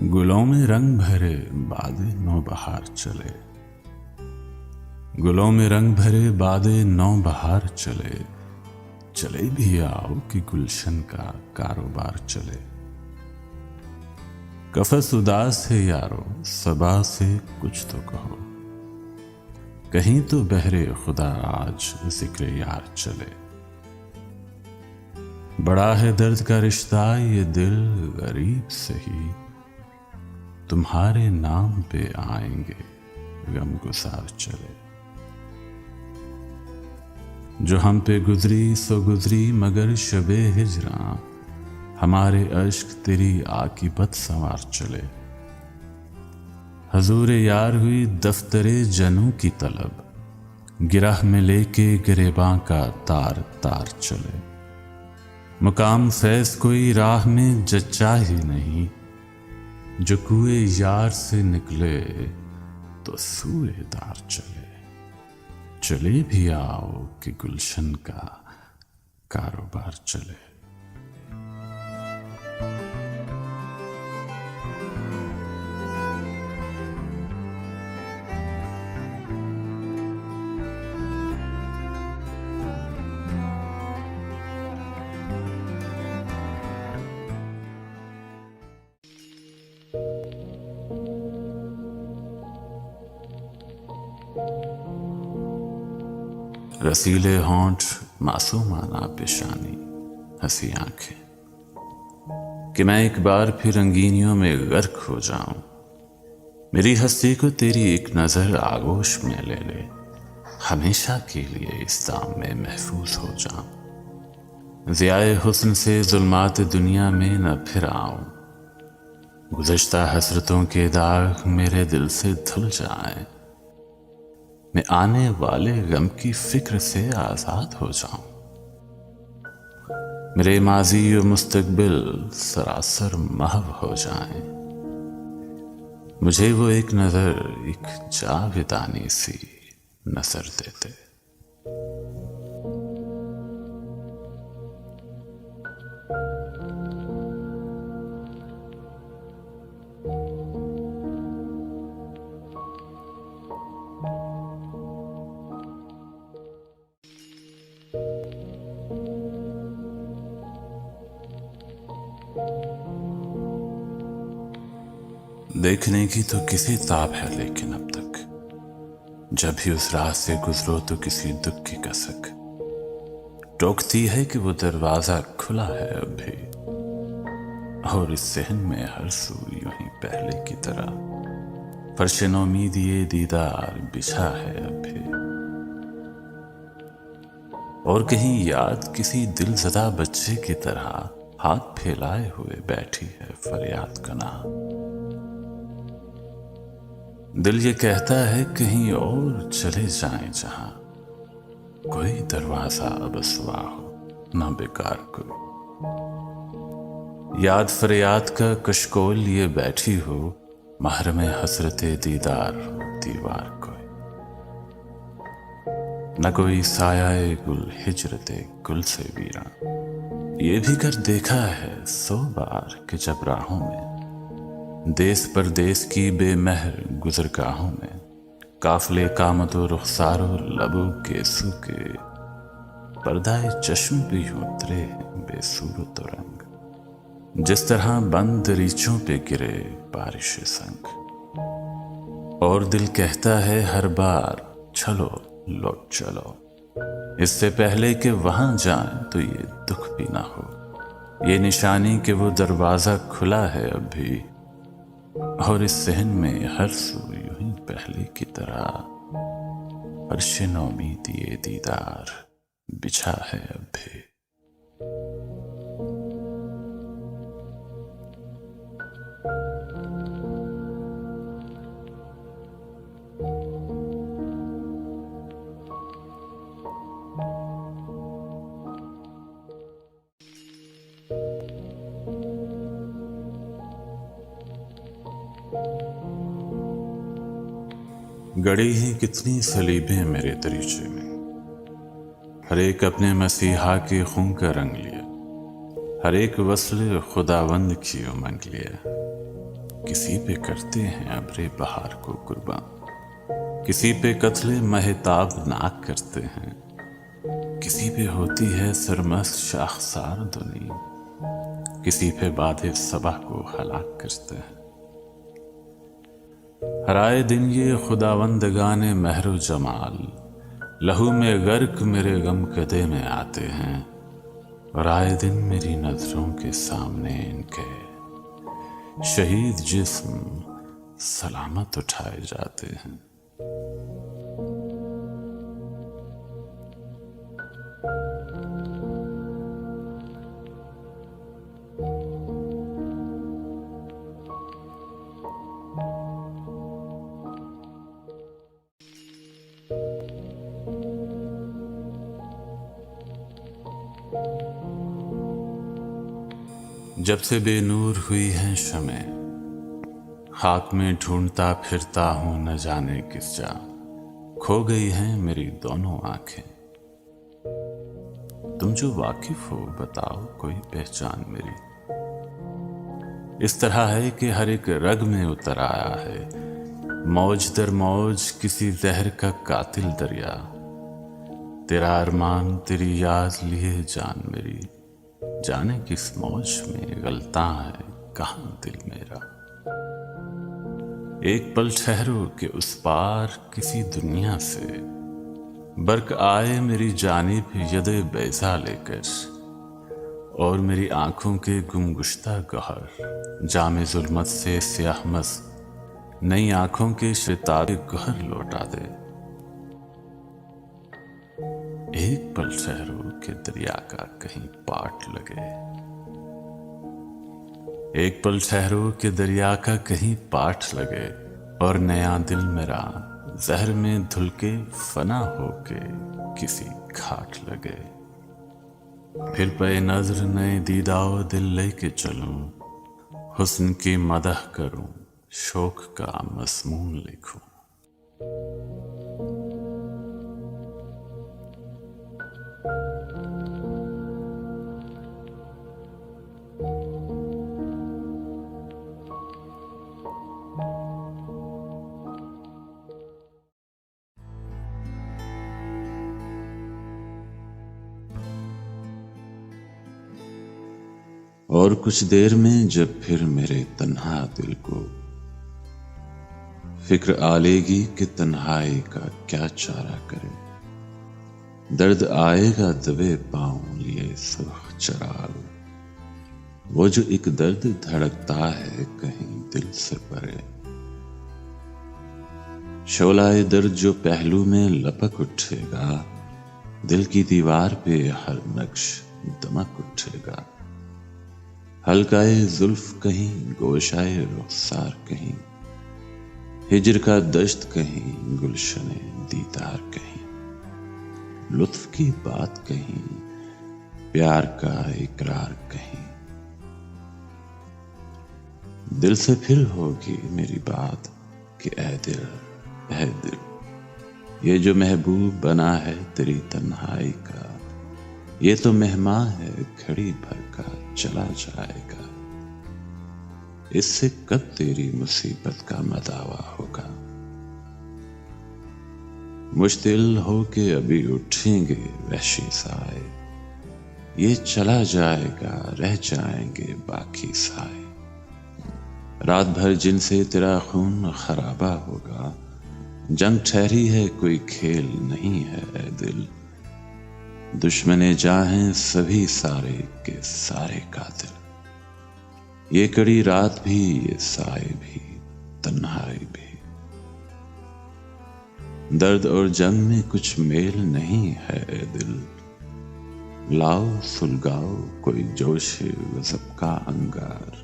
गुलों में रंग भरे बादे नौ बहार चले, गुलों में रंग भरे बादे नौ बहार चले, चले भी आओ कि गुलशन का कारोबार चले। कफस उदास है यारो, सबा से कुछ तो कहो। कहीं तो बहरे खुदा आज जिक्र यार चले। बड़ा है दर्द का रिश्ता ये दिल गरीब सही, तुम्हारे नाम पे आएंगे गम गुसार चले। जो हम पे गुजरी सो गुजरी मगर शबे हिजरा, हमारे अश्क तेरी आकीबत संवार चले। हजूर यार हुई दफ्तरे जनू की तलब, गिरह में लेके गिरेबां का तार तार चले। मुकाम फैज कोई राह में जच्चा ही नहीं, जो कुए यार से निकले तो सूएदार चले। चले भी आओ कि गुलशन का कारोबार चले। रसीले होंठ, मासूमाना पेशानी, हंसी आंखें, कि मैं एक बार फिर रंगीनियों में गर्क हो जाऊं। मेरी हस्ती को तेरी एक नजर आगोश में ले ले, हमेशा के लिए इस दाम में महफूज हो जाऊं। ज़ियाए हुस्न से जुल्मात दुनिया में न फिर आऊं, गुज़श्ता हसरतों के दाग मेरे दिल से धुल जाएं। मैं आने वाले गम की फिक्र से आजाद हो जाऊं। मेरे माजी और मुस्तकबिल सरासर महव हो जाएं। मुझे वो एक नजर, एक जाविदानी सी नजर देते। देखने की तो किसी ताब है, लेकिन अब तक जब भी उस राह से गुजरो तो किसी दुख की कसक टोकती है कि वो दरवाजा खुला है अब भी, और इस सहन में हर सू यूं ही पहले की तरह फर्श नौमीद ये दीदार बिछा है अब भी। और कहीं याद किसी दिलज़दा बच्चे की तरह हाथ फैलाए हुए बैठी है फरियाद कना। दिल ये कहता है कहीं और चले जाएं जहां कोई दरवाजा अबसवा हो ना बेकार कोई। याद फरियाद का कशकोल लिए बैठी हो, महरम हसरते दीदार दीवार कोई। न कोई साया गुल हिजरते गुल से वीरा, ये भी कर देखा है 100 बार कि जब राहों में देश परदेश की बेमहर गुजरगाहों में काफले कामतो रुखसारो लबो के सूखे पर्दाए चश्म पे उतरे बेसूरत रंग, जिस तरह बंद रीचों पे गिरे बारिश संग। और दिल कहता है हर बार चलो लौट चलो, इससे पहले कि वहां जाएं तो ये दुख भी ना हो। ये निशानी कि वो दरवाजा खुला है अब भी, और इस सहन में हर सू यूं ही पहले की तरह फर्श नौमीद ये दीदार बिछा है अब भी। गड़ी ही कितनी सलीबें मेरे दरीचे में, हर एक अपने मसीहा के खून का रंग लिया, हर एक वस्ल खुदावंद की उमंग लिया। किसी पे करते हैं अब्रे बहार को कुर्बान, किसी पे कत्ले महताब नाक करते हैं, किसी पे होती है सरमस्त शाखसार दुनी, किसी पे बाधे सबा को हलाक करते हैं। हर आए दिन ये खुदावंदगाने महरो जमाल लहू में गर्क मेरे गम कदे में आते हैं, और आए दिन मेरी नजरों के सामने इनके शहीद जिस्म सलामत उठाए जाते हैं। जब से बेनूर हुई हैं शमें, खाक में ढूंढता फिरता हूं न जाने किस जा, खो गई हैं मेरी दोनों आंखें। तुम जो वाकिफ हो बताओ कोई पहचान मेरी। इस तरह है कि हर एक रग में उतर आया है मौज दर मौज किसी जहर का कातिल दरिया। तेरा अरमान तेरी याद लिए जान मेरी, जाने किस मौज में गलता है कहां दिल मेरा। एक पल ठहरो कि उस पार किसी दुनिया से बर्क आए मेरी जानिब यदे बैजा लेकर, और मेरी आंखों के गुमगुश्ता गहर जामे जुल्मत से स्याह मस्त नई आंखों के शितारे गहर लौटा दे। एक पल ठहरो कि दरिया का कहीं पाट लगे, एक पल ठहरो कि दरिया का कहीं पाट लगे, और नया दिल मेरा जहर में धुल के फना होके किसी घाट लगे। फिर पे नजर नए दीदाओ दिल लेके चलूं, हुस्न की मदह करूं, शोक का मज़मून लिखूं। और कुछ देर में जब फिर मेरे तन्हा दिल को फिक्र आलेगी कि तन्हाई का क्या चारा करे, दर्द आएगा दबे पांव लिए सुर्ख चराग, वो जो एक दर्द धड़कता है कहीं दिल से परे। शोलाए दर्द जो पहलू में लपक उठेगा, दिल की दीवार पे हर नक्श दमक उठेगा। हल्काए जुल्फ कहीं, गोशाए रुखसार कहीं, हिजर का दश्त कहीं, गुलशने दीदार कहीं, लुत्फ की बात कहीं, प्यार का इकरार कहीं। दिल से फिर होगी मेरी बात कि ऐ दिल, ये जो महबूब बना है तेरी तन्हाई का, ये तो मेहमान है घड़ी भर का चला जाएगा। इससे कब तेरी मुसीबत का मदावा होगा। मुश्तिल हो के अभी उठेंगे वहशी साए, ये चला जाएगा रह जाएंगे बाकी साए। रात भर जिनसे तेरा खून खराबा होगा, जंग ठहरी है कोई खेल नहीं है ऐ दिल। दुश्मने जाहें सभी सारे के सारे कातिल, ये कड़ी रात भी, ये साए भी, तन्हाई भी। दर्द और जंग में कुछ मेल नहीं है ऐ दिल, लाओ सुलगाओ कोई जोश गज़ब का अंगार।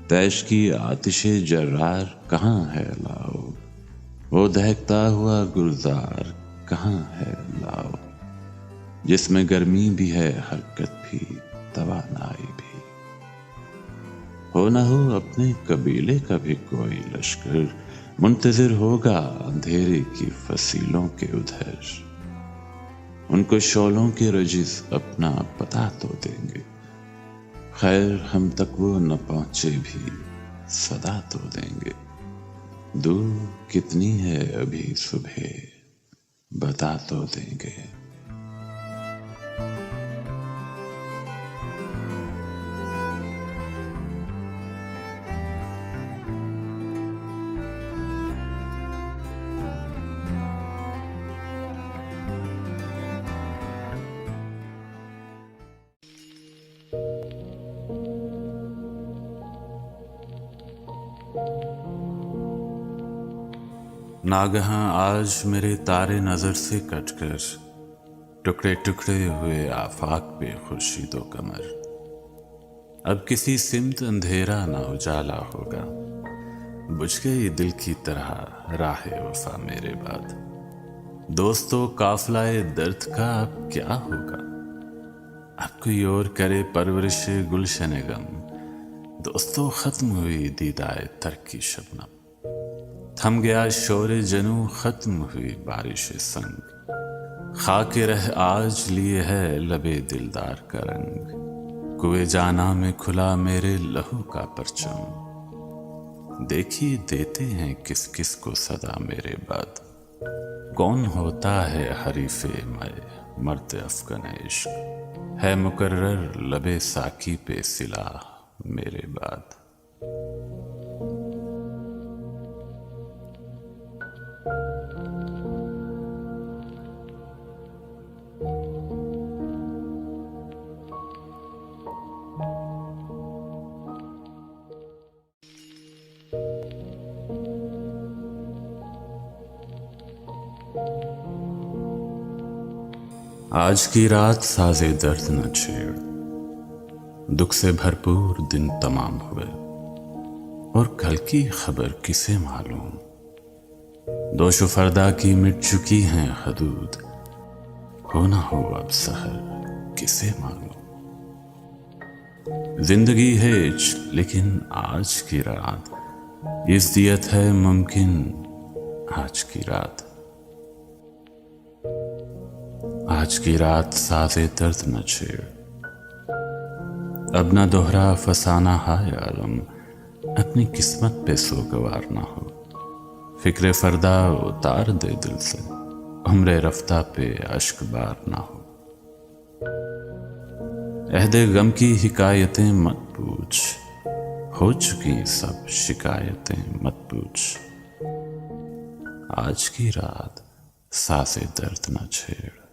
तैश की आतिशे जर्रार कहाँ है लाओ, वो दहकता हुआ गुलजार कहाँ है लाओ। जिसमें गर्मी भी है हरकत भी तवानाई भी। हो न हो अपने कबीले का भी कोई लश्कर, मुंतजिर होगा अंधेरे की फसीलों के उधर। उनको शोलों के रजिस अपना पता तो देंगे, खैर हम तक वो न पहुंचे भी सदा तो देंगे। दूर कितनी है अभी सुबह बता तो देंगे। नागहां आज मेरे तारे नजर से कटकर टुकड़े टुकड़े हुए आफाक पे खुर्शीदो कमर। अब किसी सिमत अंधेरा ना उजाला होगा, बुझ गई दिल की तरह राहे वफा मेरे बाद। दोस्तों काफिलाए दर्द का अब क्या होगा, अब कोई और करे परवरिश गुलशन गम। दोस्तों खत्म हुई दीदाए तर की शबनम, थम गया शोर जनू, खत्म हुई बारिश संग। खाके रह आज लिए है लबे दिलदार का रंग, कुए जाना में खुला मेरे लहू का परचम। देखिए देते हैं किस किस को सदा मेरे बाद, कौन होता है हरीफे मैं मर्द अफगन इश्क, है मुकर्रर लबे साकी पे सिला मेरे बाद। आज की रात साजे दर्द न छेड़, दुख से भरपूर दिन तमाम हुए, और कल की खबर किसे मालूम। दोशो फरदा की मिट चुकी हैं हदूद, हो ना हो अब सहर किसे मालूम। जिंदगी है लेकिन आज की रात इस दियत है मुमकिन, आज की रात आज की रात साजे दर्द न छेड़। अब न दोहरा फसाना हाय आलम, अपनी किस्मत पे सोगवार ना हो। फिक्र फरदा उतार दे दिल से, उम्र रफ्ता पे अश्क बार ना हो। अहदे गम की हिकायतें मत पूछ, हो चुकी सब शिकायतें मत पूछ। आज की रात साजे दर्द न छेड़।